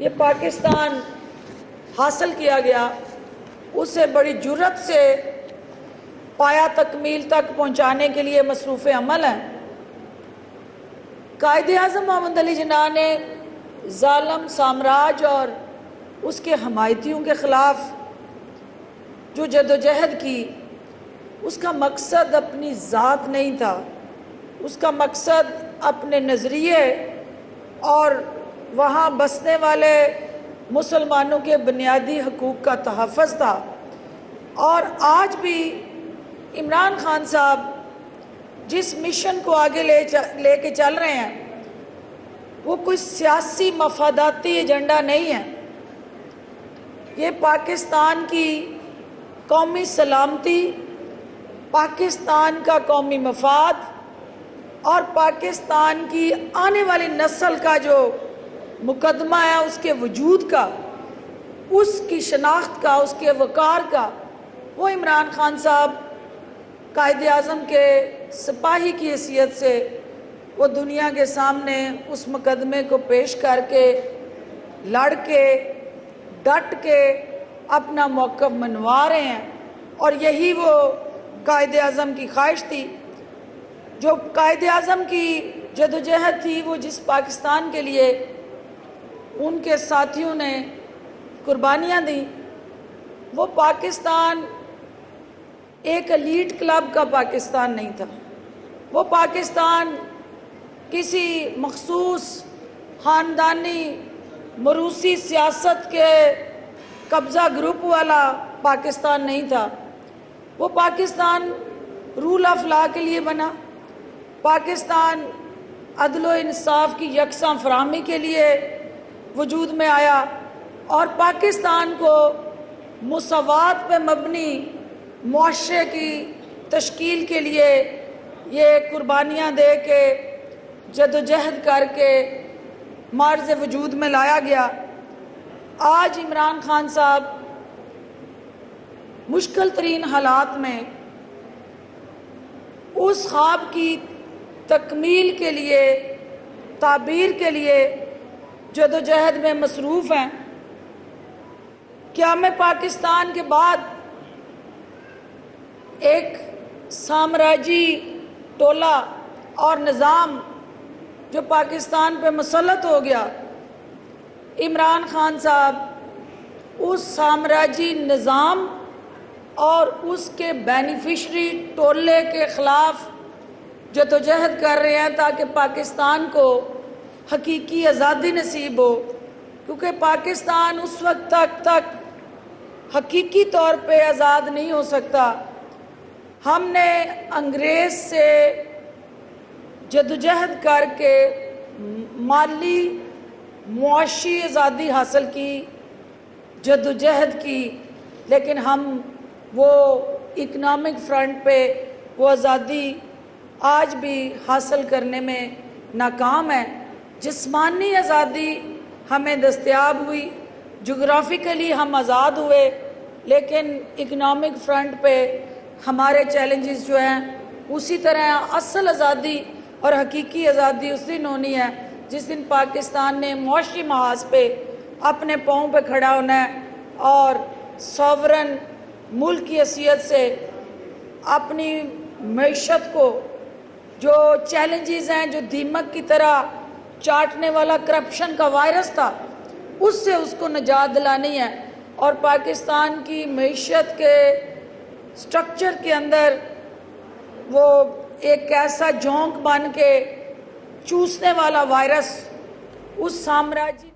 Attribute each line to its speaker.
Speaker 1: یہ پاکستان حاصل کیا گیا اسے بڑی جرأت سے پایا تکمیل تک پہنچانے کے لیے مصروف عمل ہیں۔ قائد اعظم محمد علی جناح نے ظالم سامراج اور اس کے حمایتیوں کے خلاف جو جدوجہد کی، اس کا مقصد اپنی ذات نہیں تھا، اس کا مقصد اپنے نظریے اور وہاں بسنے والے مسلمانوں کے بنیادی حقوق کا تحفظ تھا۔ اور آج بھی عمران خان صاحب جس مشن کو آگے لے کے چل رہے ہیں وہ کوئی سیاسی مفاداتی ایجنڈا نہیں ہے، یہ پاکستان کی قومی سلامتی، پاکستان کا قومی مفاد اور پاکستان کی آنے والی نسل کا جو مقدمہ ہے اس کے وجود کا، اس کی شناخت کا، اس کے وقار کا، وہ عمران خان صاحب قائد اعظم کے سپاہی کی حیثیت سے وہ دنیا کے سامنے اس مقدمے کو پیش کر کے لڑ کے ڈٹ کے اپنا موقف منوا رہے ہیں۔ اور یہی وہ قائد اعظم کی خواہش تھی، جو قائد اعظم کی جدوجہد تھی، وہ جس پاکستان کے لیے ان کے ساتھیوں نے قربانیاں دیں، وہ پاکستان ایک ایلیٹ کلب کا پاکستان نہیں تھا، وہ پاکستان کسی مخصوص خاندانی موروثی سیاست کے قبضہ گروپ والا پاکستان نہیں تھا، وہ پاکستان رول آف لا کے لیے بنا، پاکستان عدل و انصاف کی یکساں فراہمی کے لیے وجود میں آیا، اور پاکستان کو مساوات پہ مبنی معاشرے کی تشکیل کے لیے یہ قربانیاں دے کے جدوجہد کر کے معرض وجود میں لایا گیا۔ آج عمران خان صاحب مشکل ترین حالات میں اس خواب کی تکمیل کے لیے، تعبیر کے لیے جدوجہد میں مصروف ہیں۔ قیام پاکستان کے بعد ایک سامراجی ٹولہ اور نظام جو پاکستان پہ مسلط ہو گیا، عمران خان صاحب اس سامراجی نظام اور اس کے بینیفیشری ٹولے کے خلاف جدوجہد کر رہے ہیں تاکہ پاکستان کو حقیقی آزادی نصیب ہو، کیونکہ پاکستان اس وقت تک حقیقی طور پہ آزاد نہیں ہو سکتا۔ ہم نے انگریز سے جدوجہد کر کے مالی معاشی آزادی حاصل کی، جدوجہد کی، لیکن ہم وہ اکنامک فرنٹ پہ وہ آزادی آج بھی حاصل کرنے میں ناکام ہے۔ جسمانی آزادی ہمیں دستیاب ہوئی، جغرافیکلی ہم آزاد ہوئے، لیکن اکنامک فرنٹ پہ ہمارے چیلنجز جو ہیں اسی طرح اصل آزادی اور حقیقی آزادی اس دن ہونی ہے جس دن پاکستان نے معاشی محاذ پہ اپنے پاؤں پہ کھڑا ہونا ہے اور سوورن ملک کی حیثیت سے اپنی معیشت کو، جو چیلنجز ہیں، جو دیمک کی طرح چاٹنے والا کرپشن کا وائرس تھا، اس سے اس کو نجات دلانی ہے، اور پاکستان کی معیشت کے سٹرکچر کے اندر وہ ایک ایسا جھونک بن کے چوسنے والا وائرس اس سامراجی